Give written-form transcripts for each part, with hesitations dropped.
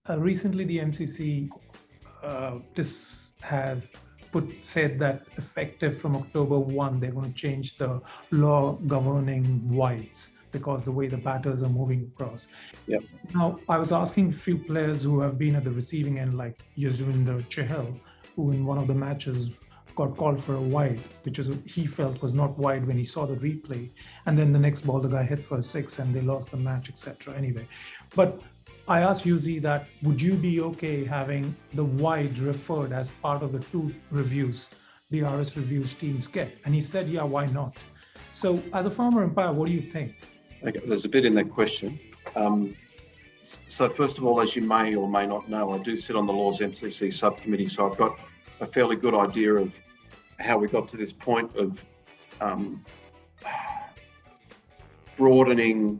Recently, the MCC said that effective from October 1, they're going to change the law governing wides because the way the batters are moving across. Yep. Now, I was asking a few players who have been at the receiving end, like Yuzvendra Chahal, who in one of the matches got called for a wide, which he felt was not wide when he saw the replay. And then the next ball, the guy hit for a 6 and they lost the match, etc. Anyway, but I asked Yuzi that, would you be okay having the wide referred as part of the 2 reviews the RS reviews teams get? And he said, yeah, why not? So as a former umpire, what do you think? Okay, there's a bit in that question. So first of all, as you may or may not know, I do sit on the Laws MCC subcommittee, so I've got a fairly good idea of how we got to this point of broadening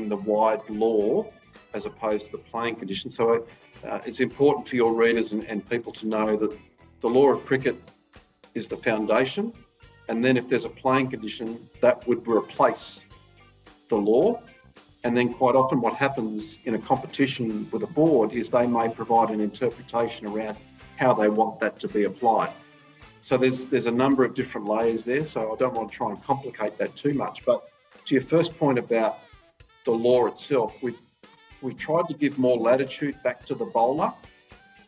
the wide law as opposed to the playing conditions. So it's important for your readers and people to know that the law of cricket is the foundation, and then if there's a playing condition, that would replace the law. And then quite often what happens in a competition with a board is they may provide an interpretation around how they want that to be applied. So there's a number of different layers there, so I don't want to try and complicate that too much. But to your first point about the law itself, we've tried to give more latitude back to the bowler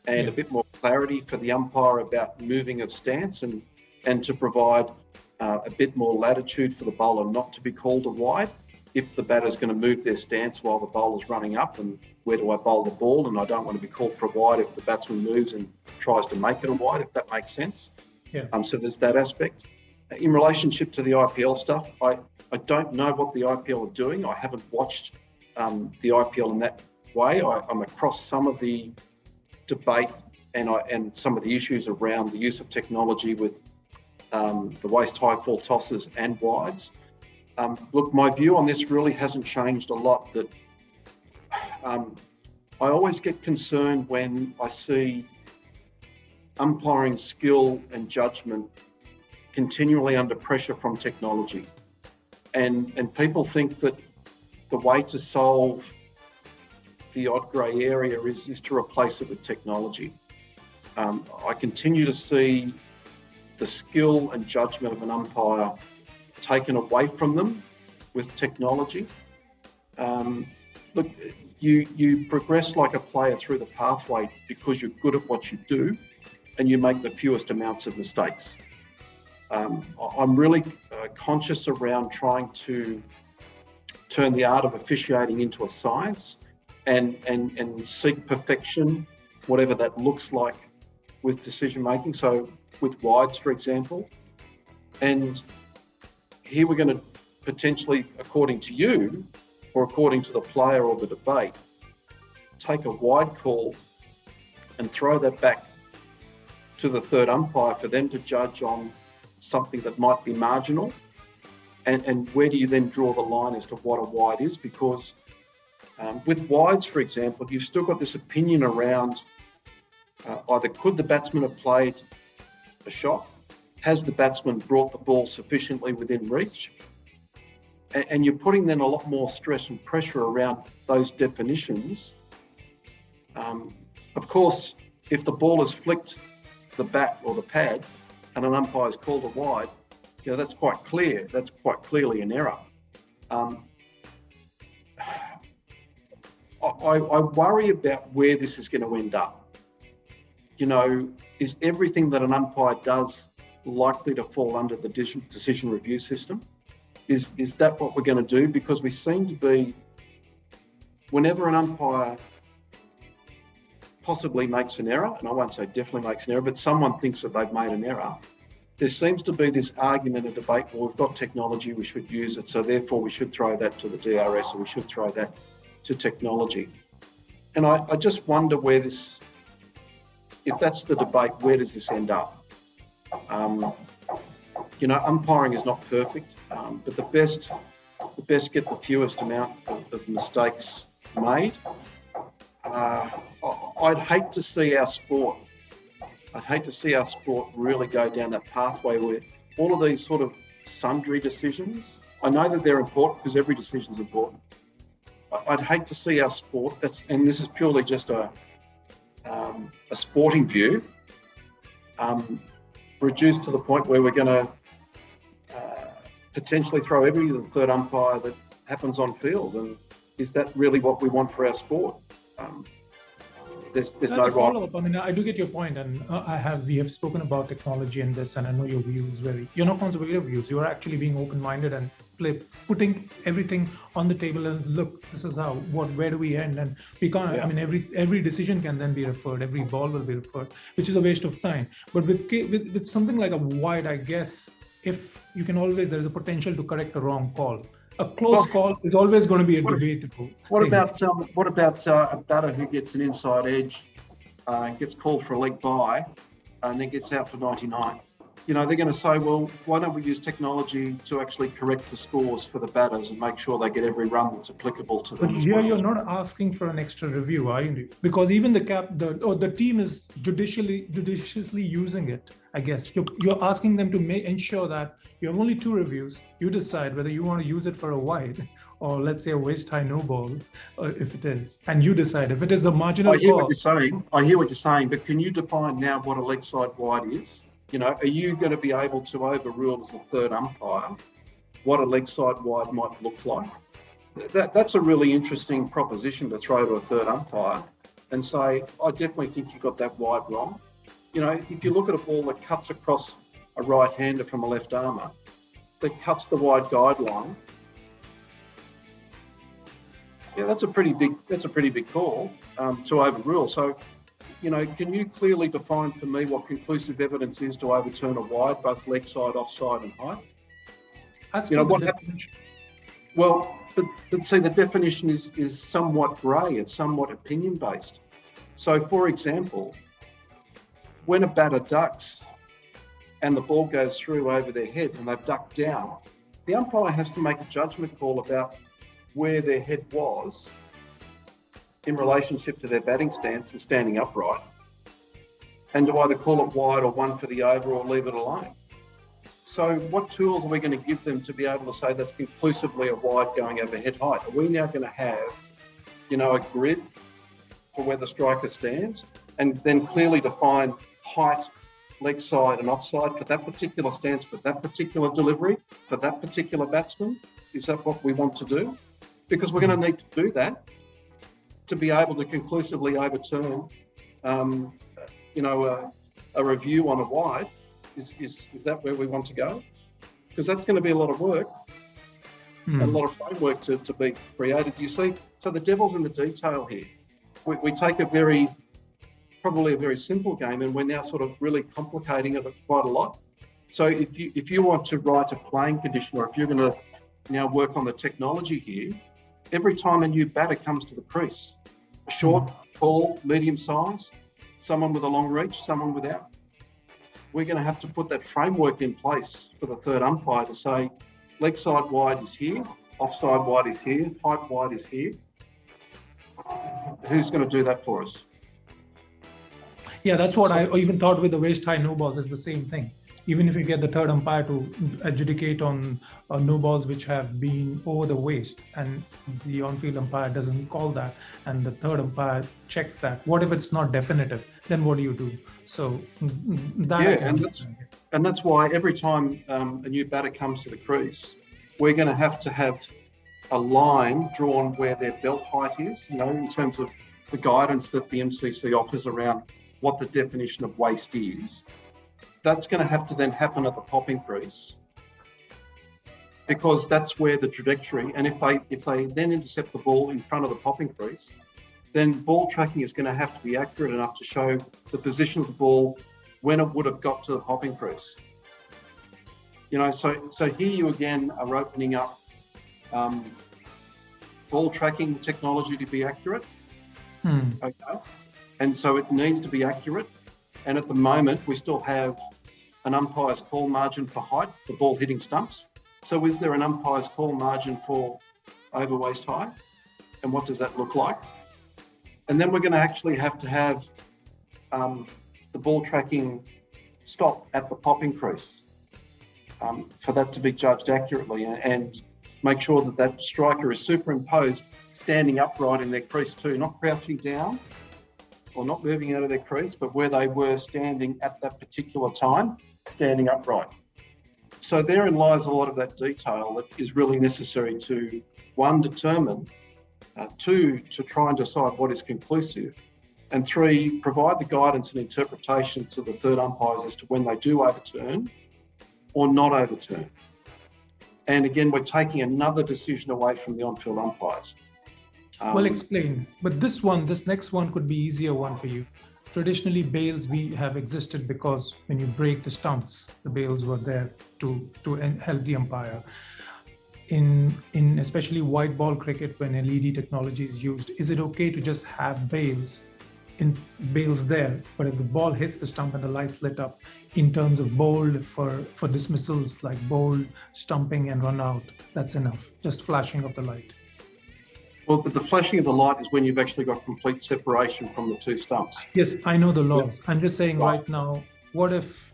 and a bit more clarity for the umpire about moving of stance and to provide a bit more latitude for the bowler not to be called a wide if the batter's going to move their stance while the bowler's running up, and where do I bowl the ball, and I don't want to be called for a wide if the batsman moves and tries to make it a wide, if that makes sense. Yeah. So there's that aspect. In relationship to the IPL stuff, I don't know what the IPL are doing. I haven't watched the IPL in that way. I'm across some of the debate and some of the issues around the use of technology with the waste high fall tosses and wides. Look, my view on this really hasn't changed a lot. That I always get concerned when I see umpiring skill and judgement continually under pressure from technology. And people think that the way to solve the odd grey area is to replace it with technology. I continue to see the skill and judgment of an umpire taken away from them with technology. Look, you progress like a player through the pathway because you're good at what you do and you make the fewest amounts of mistakes. I'm really conscious around trying to turn the art of officiating into a science and seek perfection, whatever that looks like with decision making. So with wides, for example, and here we're going to potentially, according to you or according to the player or the debate, take a wide call and throw that back to the third umpire for them to judge on something that might be marginal. And where do you then draw the line as to what a wide is? Because with wides, for example, you've still got this opinion around either could the batsman have played a shot? Has the batsman brought the ball sufficiently within reach? And you're putting then a lot more stress and pressure around those definitions. Of course, if the ball has flicked the bat or the pad and an umpire's called a wide, that's quite clear. That's quite clearly an error. I worry about where this is going to end up. Is everything that an umpire does likely to fall under the decision review system? Is that what we're going to do? Because we seem to be, whenever an umpire possibly makes an error, and I won't say definitely makes an error, but someone thinks that they've made an error, there seems to be this argument and debate, well, we've got technology, we should use it, so therefore we should throw that to the DRS or we should throw that to technology. And I just wonder where this, if that's the debate, where does this end up? Umpiring is not perfect, but the best get the fewest amount of mistakes made. I'd hate to see our sport really go down that pathway where all of these sort of sundry decisions, I know that they're important because every decision is important. I'd hate to see our sport, and this is purely just a sporting view, reduced to the point where we're going to potentially throw every third umpire that happens on field. And is that really what we want for our sport? There's no right. I mean, I do get your point, and we have spoken about technology and this, and I know your views you're not conservative views. You're actually being open-minded and putting everything on the table and look, this is where do we end? And we can't. Yeah. I mean, every decision can then be referred, every ball will be referred, which is a waste of time. But with something like a wide, I guess, if you can always, there is a potential to correct a wrong call. A close call is always going to be a debatable. What about a batter who gets an inside edge, gets called for a leg bye, and then gets out for 99? They're going to say, well, why don't we use technology to actually correct the scores for the batters and make sure they get every run that's applicable to them? But here you're not asking for an extra review, are you? Because even the team is judiciously using it. I guess you're asking them to ensure that you have only 2 reviews. You decide whether you want to use it for a wide or let's say a waist high no ball, if it is, and you decide if it is the marginal. I hear what you're saying, but can you define now what a leg side wide is? Are you going to be able to overrule as a third umpire what a leg side wide might look like? That's a really interesting proposition to throw to a third umpire and say, I definitely think you got that wide wrong. If you look at a ball that cuts across a right-hander from a left armour, that cuts the wide guideline, that's a pretty big call to overrule. So, can you clearly define for me what conclusive evidence is to overturn a wide, both leg side, offside, and height? What happens? Well, but see, the definition is somewhat grey. It's somewhat opinion-based. So, for example, when a batter ducks and the ball goes through over their head and they've ducked down, the umpire has to make a judgment call about where their head was in relationship to their batting stance and standing upright, and to either call it wide or one for the over or leave it alone. So what tools are we going to give them to be able to say that's conclusively a wide going over head height? Are we now going to have, a grid for where the striker stands and then clearly define height, leg side and offside for that particular stance, for that particular delivery, for that particular batsman? Is that what we want to do? Because we're going to need to do that to be able to conclusively overturn, a review on a wide. Is that where we want to go? Because that's going to be a lot of work and a lot of framework to be created. You see, so the devil's in the detail here. We take probably a very simple game, and we're now sort of really complicating it quite a lot. So if you want to write a playing condition, or if you're going to now work on the technology here, every time a new batter comes to the crease, a short, tall, medium size, someone with a long reach, someone without, we're going to have to put that framework in place for the third umpire to say, leg side wide is here, offside wide is here, height wide is here. Who's going to do that for us? Yeah, that's what I even thought with the waist high no balls is the same thing. Even if you get the third umpire to adjudicate on no balls which have been over the waist, and the on-field umpire doesn't call that, and the third umpire checks that, what if it's not definitive? Then what do you do? So that's why every time a new batter comes to the crease, we're going to have a line drawn where their belt height is, in terms of the guidance that the MCC offers around what the definition of waist is. That's going to have to then happen at the popping crease, because that's where the trajectory, and if they then intercept the ball in front of the popping crease, then ball tracking is going to have to be accurate enough to show the position of the ball when it would have got to the popping crease. So here you again are opening up ball tracking technology to be accurate. Okay, and so it needs to be accurate. And at the moment, we still have an umpire's call margin for height, the ball hitting stumps. So is there an umpire's call margin for over waist high? And what does that look like? And then we're going to actually have to have the ball tracking stop at the popping crease for that to be judged accurately. And make sure that that striker is superimposed, standing upright in their crease too, not crouching down or not moving out of their crease, but where they were standing at that particular time, standing upright. So therein lies a lot of that detail that is really necessary to, one, determine, two, to try and decide what is conclusive, and three, provide the guidance and interpretation to the third umpires as to when they do overturn or not overturn. And again, we're taking another decision away from the on-field umpires. Well explained. But this next one could be easier one for you. Traditionally, bails have existed because when you break the stumps, the bails were there to help the umpire. In especially white ball cricket, when LED technology is used, is it okay to just have bails there, but if the ball hits the stump and the lights lit up, in terms of bowled for dismissals like bowled, stumping and run out, that's enough, just flashing of the light? Well, but the flashing of the light is when you've actually got complete separation from the two stumps. Yes, I know the laws. Yep. I'm just saying right now, what if?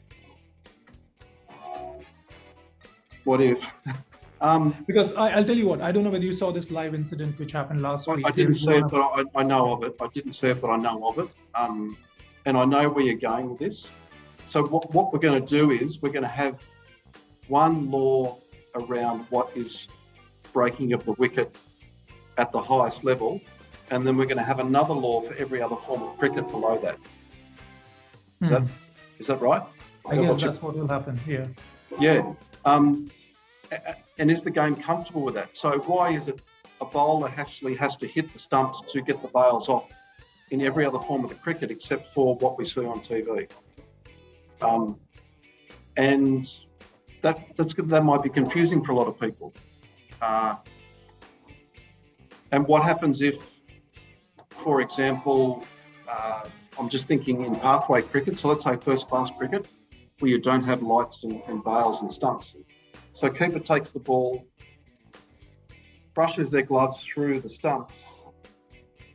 Because I'll tell you what, I don't know whether you saw this live incident which happened last week. I didn't see it, but I know of it. I didn't see it, but I know of it. And I know where you're going with this. So what we're going to do is we're going to have one law around what is breaking of the wicket at the highest level, and then we're going to have another law for every other form of cricket below that. Is that right? I guess that's what will happen here. Yeah. And is the game comfortable with that? So why is it a bowler actually has to hit the stumps to get the bails off in every other form of the cricket except for what we see on TV? And that might be confusing for a lot of people. And what happens if, for example, I'm just thinking in pathway cricket, so let's say first class cricket, where you don't have lights and bails and stumps. So keeper takes the ball, brushes their gloves through the stumps,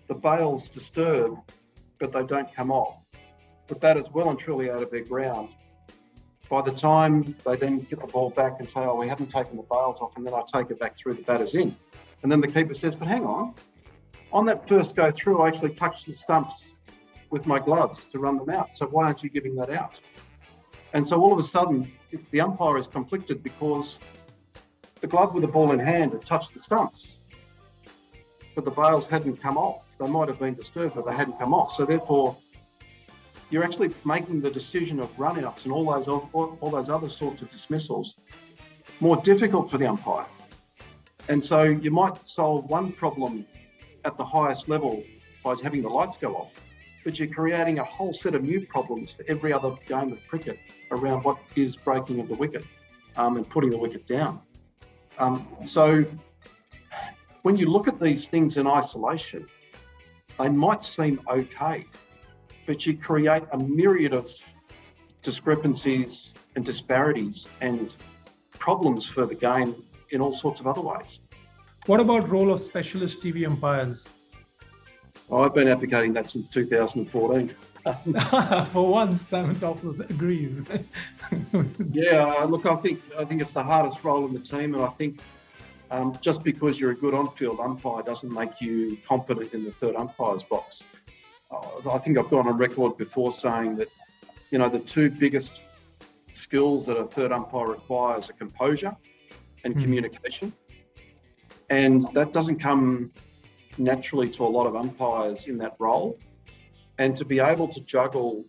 the bails disturb, but they don't come off. The batter's well and truly out of their ground. By the time they then get the ball back and say, oh, we haven't taken the bails off, and then I take it back through, the batter's in. And then the keeper says, but hang on that first go through, I actually touched the stumps with my gloves to run them out. So why aren't you giving that out? And so all of a sudden, the umpire is conflicted because the glove with the ball in hand had touched the stumps, but the bails hadn't come off. They might have been disturbed, but they hadn't come off. So therefore, you're actually making the decision of run-outs and all those other sorts of dismissals more difficult for the umpire. And so you might solve one problem at the highest level by having the lights go off, but you're creating a whole set of new problems for every other game of cricket around what is breaking of the wicket and putting the wicket down. So when you look at these things in isolation, they might seem okay, but you create a myriad of discrepancies and disparities and problems for the game in all sorts of other ways. What about role of specialist TV umpires? I've been advocating that since 2014. For once, Simon Taufel agrees. Yeah, look, I think it's the hardest role in the team, and I think just because you're a good on-field umpire doesn't make you competent in the third umpire's box. I think I've gone on record before saying that, the two biggest skills that a third umpire requires are composure and communication. And that doesn't come naturally to a lot of umpires in that role. And to be able to juggle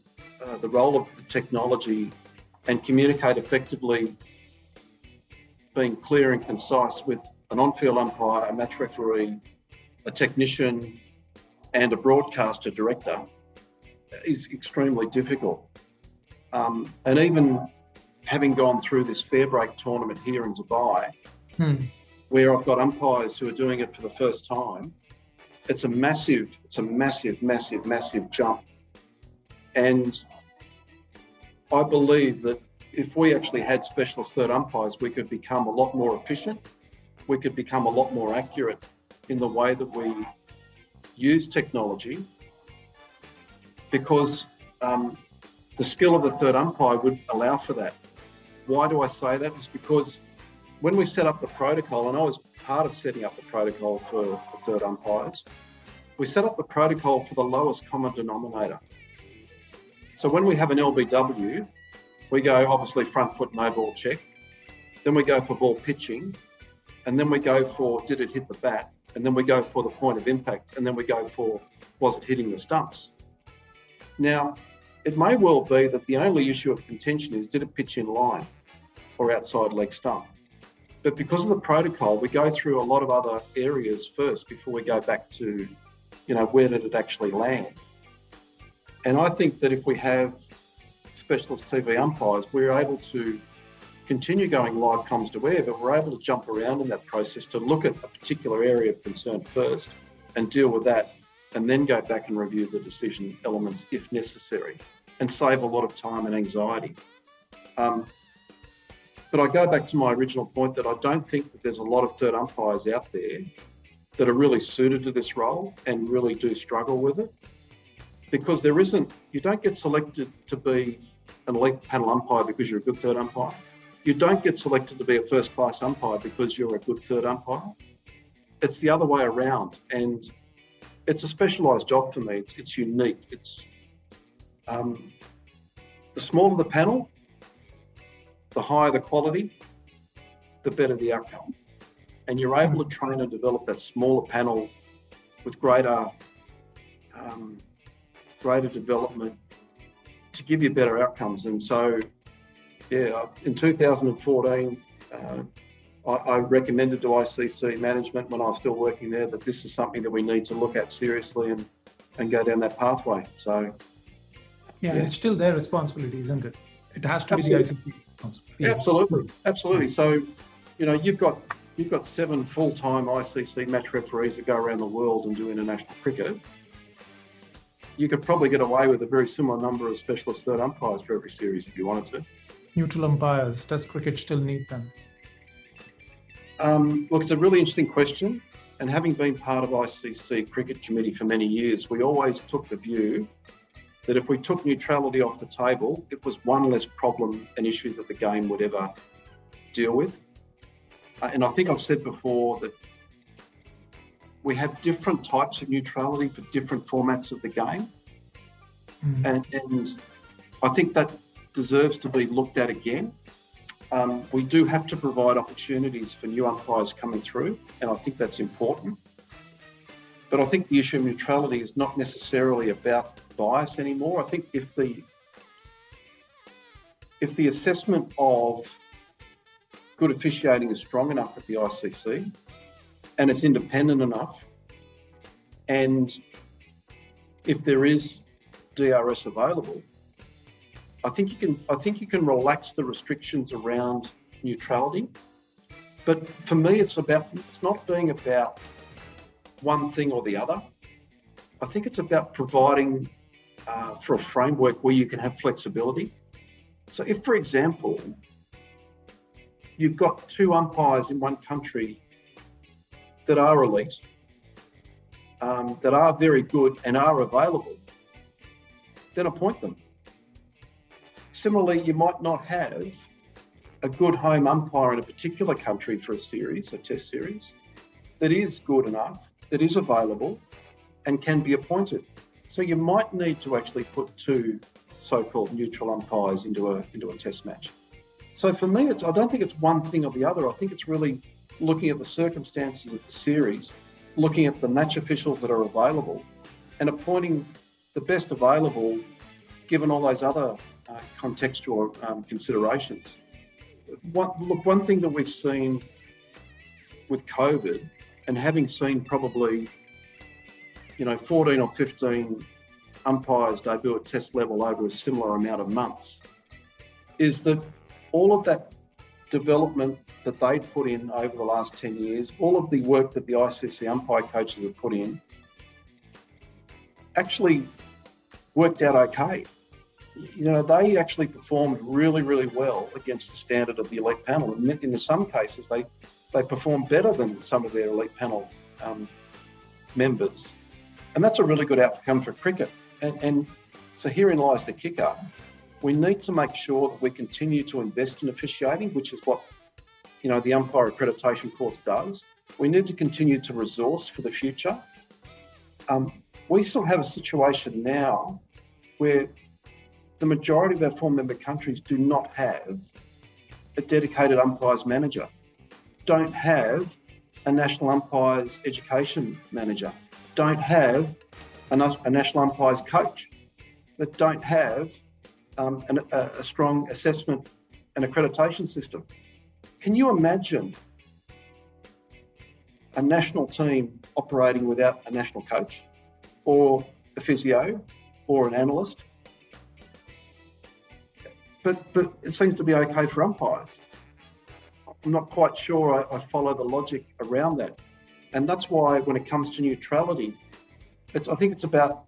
the role of the technology and communicate effectively, being clear and concise with an on-field umpire, a match referee, a technician, and a broadcaster director is extremely difficult. And even having gone through this fair break tournament here in Dubai, where I've got umpires who are doing it for the first time, it's a massive jump. And I believe that if we actually had specialist third umpires, we could become a lot more efficient. We could become a lot more accurate in the way that we use technology, because the skill of the third umpire would allow for that. Why do I say that? It's because when we set up the protocol, and I was part of setting up the protocol for third umpires, we set up the protocol for the lowest common denominator. So when we have an LBW, we go obviously front foot, no ball check. Then we go for ball pitching. And then we go for, did it hit the bat? And then we go for the point of impact. And then we go for, was it hitting the stumps? Now, it may well be that the only issue of contention is, did it pitch in line or outside leg stump? But because of the protocol, we go through a lot of other areas first before we go back to, where did it actually land? And I think that if we have specialist TV umpires, we're able to continue going live comms to air, but we're able to jump around in that process to look at a particular area of concern first and deal with that, and then go back and review the decision elements if necessary, and save a lot of time and anxiety. But I go back to my original point that I don't think that there's a lot of third umpires out there that are really suited to this role and really do struggle with it. Because you don't get selected to be an elite panel umpire because you're a good third umpire. You don't get selected to be a first-class umpire because you're a good third umpire. It's the other way around, and it's a specialised job for me. It's unique. It's the smaller the panel, the higher the quality, the better the outcome. And you're able to train and develop that smaller panel with greater development to give you better outcomes. And so, in 2014, I recommended to ICC management when I was still working there that this is something that we need to look at seriously and go down that pathway. So, it's still their responsibility, isn't it? It has to be the ICC responsibility. Absolutely. So, you've got 7 full-time ICC match referees that go around the world and do international cricket. You could probably get away with a very similar number of specialist third umpires for every series if you wanted to. Neutral umpires, does cricket still need them? Look, it's a really interesting question. And having been part of ICC Cricket Committee for many years, we always took the view that if we took neutrality off the table, it was one less problem and issue that the game would ever deal with. And I think I've said before that we have different types of neutrality for different formats of the game. And I think that deserves to be looked at again. We do have to provide opportunities for new umpires coming through, and I think that's important. But I think the issue of neutrality is not necessarily about bias anymore. I think if the assessment of good officiating is strong enough at the ICC, and it's independent enough, and if there is DRS available, I think you can relax the restrictions around neutrality. But for me, it's not being about one thing or the other. I think it's about providing for a framework where you can have flexibility. So if, for example, you've got 2 umpires in one country that are elite, that are very good and are available, then appoint them. Similarly, you might not have a good home umpire in a particular country for a test series, that is good enough, that is available and can be appointed. So you might need to actually put 2 so-called neutral umpires into a test match. So for me, I don't think it's one thing or the other. I think it's really looking at the circumstances of the series, looking at the match officials that are available and appointing the best available given all those other contextual considerations. One thing that we've seen with COVID, and having seen probably 14 or 15 umpires debut at test level over a similar amount of months, is that all of that development that they'd put in over the last 10 years, all of the work that the ICC umpire coaches have put in, actually worked out okay. They actually performed really, really well against the standard of the elite panel. And in some cases, they performed better than some of their elite panel members. And that's a really good outcome for cricket. And so herein lies the kicker. We need to make sure that we continue to invest in officiating, which is what, the umpire accreditation course does. We need to continue to resource for the future. We still have a situation now where the majority of our four member countries do not have a dedicated umpires manager, don't have a national umpires education manager, don't have a national umpires coach, that don't have a strong assessment and accreditation system. Can you imagine a national team operating without a national coach or a physio or an analyst? But it seems to be okay for umpires. I'm not quite sure I follow the logic around that. And that's why when it comes to neutrality, I think it's about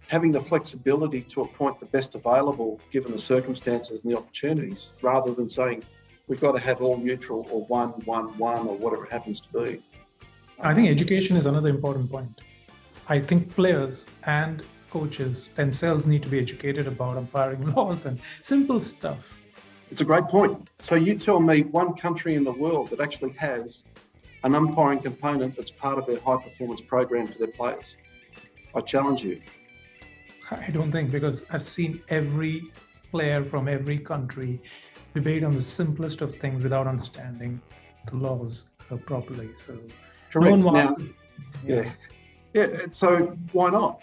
having the flexibility to appoint the best available given the circumstances and the opportunities, rather than saying we've got to have all neutral or one, or whatever it happens to be. I think education is another important point. I think players and coaches themselves need to be educated about umpiring laws and simple stuff. It's a great point. So you tell me one country in the world that actually has an umpiring component that's part of their high performance program for their players. I challenge you. I don't think, because I've seen every player from every country debate on the simplest of things without understanding the laws properly. So correct. No one now, wants, yeah. So why not?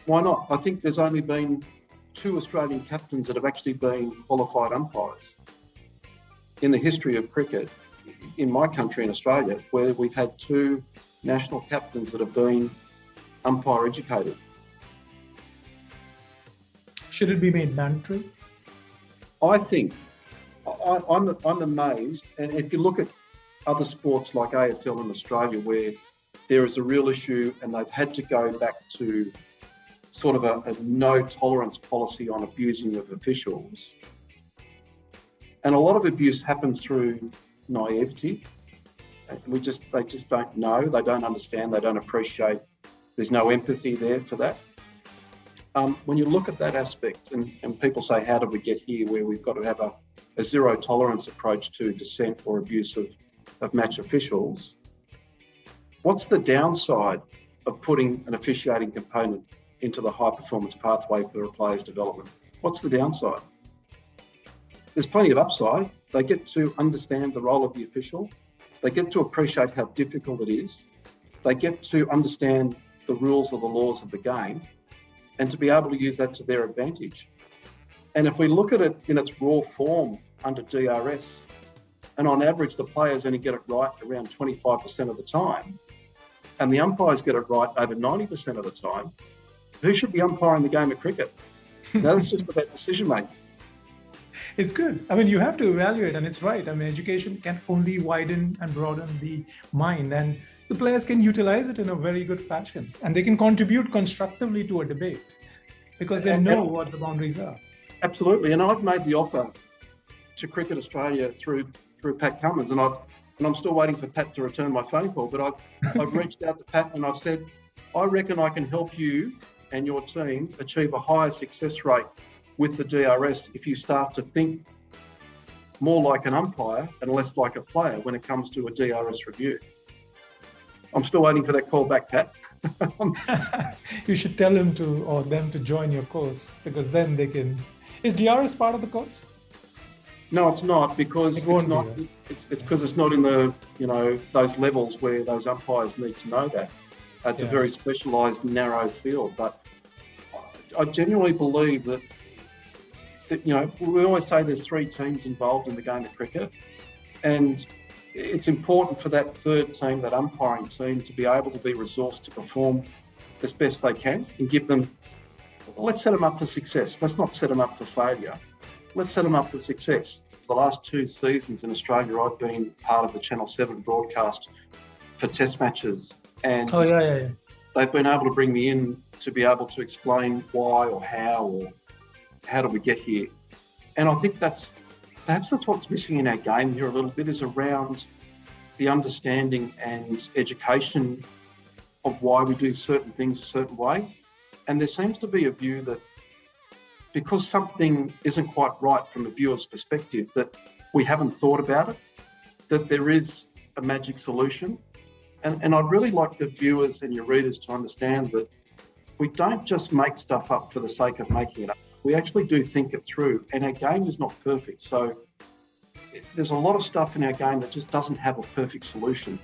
Why not? I think there's only been 2 Australian captains that have actually been qualified umpires in the history of cricket in my country in Australia, where we've had 2 national captains that have been umpire educated. Should it be made mandatory? I think I'm amazed, and if you look at other sports like AFL in Australia, where there is a real issue and they've had to go back to sort of a no tolerance policy on abusing of officials. And a lot of abuse happens through naivety. They just don't know, they don't understand, they don't appreciate. There's no empathy there for that. When you look at that aspect and people say, how did we get here where we've got to have a zero tolerance approach to dissent or abuse of match officials, what's the downside of putting an officiating component into the high performance pathway for a player's development? What's the downside? There's plenty of upside. They get to understand the role of the official. They get to appreciate how difficult it is. They get to understand the rules or the laws of the game and to be able to use that to their advantage. And if we look at it in its raw form under DRS, and on average the players only get it right around 25% of the time, and the umpires get it right over 90% of the time, who should be umpiring the game of cricket? Now, that's just about decision making. It's good. I mean, you have to evaluate, and it's right. I mean, education can only widen and broaden the mind, and the players can utilize it in a very good fashion, and they can contribute constructively to a debate because they know what the boundaries are. Absolutely, and I've made the offer to Cricket Australia through Pat Cummins, and I'm still waiting for Pat to return my phone call. But I've reached out to Pat and I've said, I reckon I can help you and your team achieve a higher success rate with the DRS if you start to think more like an umpire and less like a player when it comes to a DRS review. I'm still waiting for that call back, Pat. You should tell him or them to join your course, because then they can. Is DRS part of the course? No, it's not, because it's not. It's because it's not in the those levels where those umpires need to know that. It's a very specialised, narrow field. But I genuinely believe that we always say there's 3 teams involved in the game of cricket, and it's important for that third team, that umpiring team, to be able to be resourced to perform as best they can and give them. Let's set them up for success. Let's not set them up for failure. Let's set them up for success. For the last 2 seasons in Australia, I've been part of the Channel 7 broadcast for test matches. And they've been able to bring me in to be able to explain why or how do we get here. And I think that's what's missing in our game here a little bit, is around the understanding and education of why we do certain things a certain way. And there seems to be a view that because something isn't quite right from a viewer's perspective, that we haven't thought about it, that there is a magic solution. And I'd really like the viewers and your readers to understand that we don't just make stuff up for the sake of making it up. We actually do think it through, and our game is not perfect. So there's a lot of stuff in our game that just doesn't have a perfect solution.